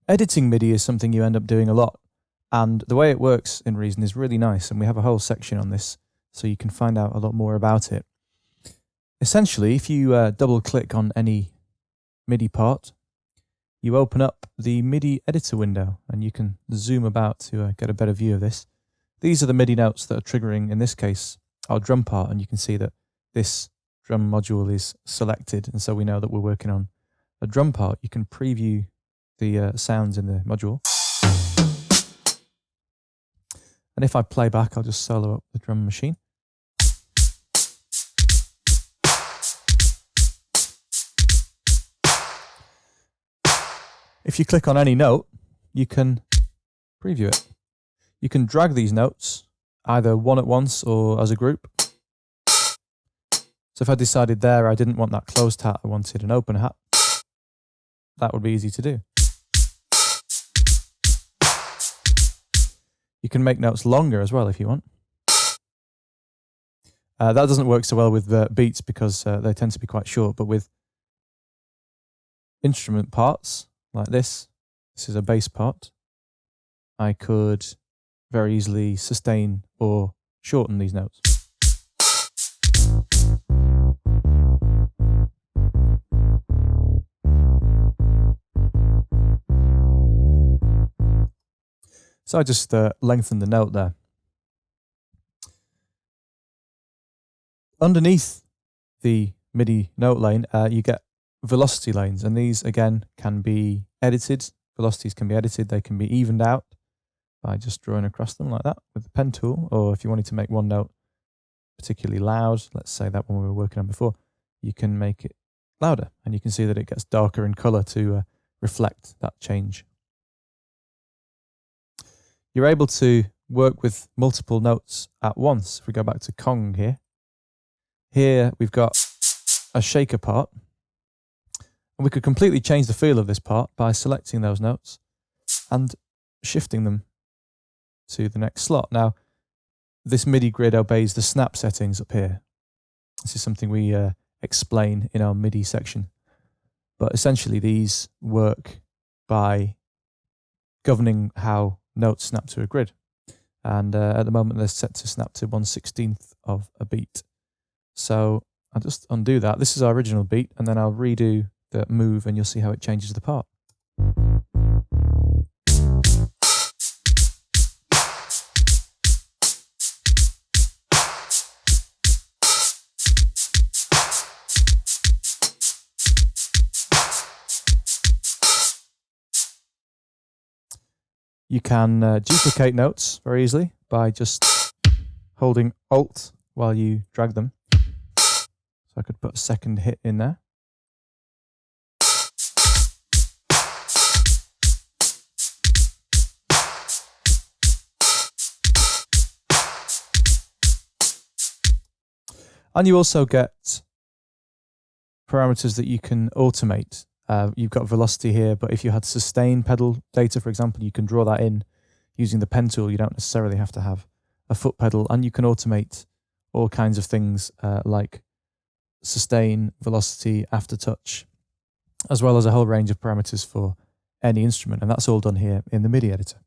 Editing MIDI is something you end up doing a lot, and the way it works in Reason is really nice, and we have a whole section on this so you can find out a lot more about it. Essentially, if you double click on any MIDI part, you open up the MIDI Editor window, and you can zoom about to get a better view of this. These are the MIDI notes that are triggering, in this case, our drum part, and you can see that this drum module is selected, and so we know that we're working on a drum part. You can preview the sounds in the module. And if I play back, I'll just solo up the drum machine. If you click on any note, you can preview it. You can drag these notes, either one at once or as a group. So if I decided there I didn't want that closed hat, I wanted an open hat, that would be easy to do. You can make notes longer as well if you want. That doesn't work so well with beats because they tend to be quite short, but with instrument parts like this is a bass part, I could very easily sustain or shorten these notes. So I just lengthened the note there. Underneath the MIDI note lane, you get velocity lanes, and these again can be edited. Velocities can be edited, they can be evened out by just drawing across them like that with the pen tool, or if you wanted to make one note particularly loud, let's say that one we were working on before, you can make it louder, and you can see that it gets darker in color to reflect that change. You're able to work with multiple notes at once. If we go back to Kong here, we've got a shaker part, and we could completely change the feel of this part by selecting those notes and shifting them to the next slot. Now, this MIDI grid obeys the snap settings up here. This is something we explain in our MIDI section, but essentially these work by governing how notes snap to a grid, and at the moment they're set to snap to 1/16 of a beat. So I'll just undo that. This is our original beat, and then I'll redo the move and you'll see how it changes the part. You can duplicate notes very easily by just holding Alt while you drag them. So I could put a second hit in there. And you also get parameters that you can automate. You've got velocity here, but if you had sustain pedal data, for example, you can draw that in using the pen tool. You don't necessarily have to have a foot pedal, and you can automate all kinds of things like sustain, velocity, aftertouch, as well as a whole range of parameters for any instrument, and that's all done here in the MIDI editor.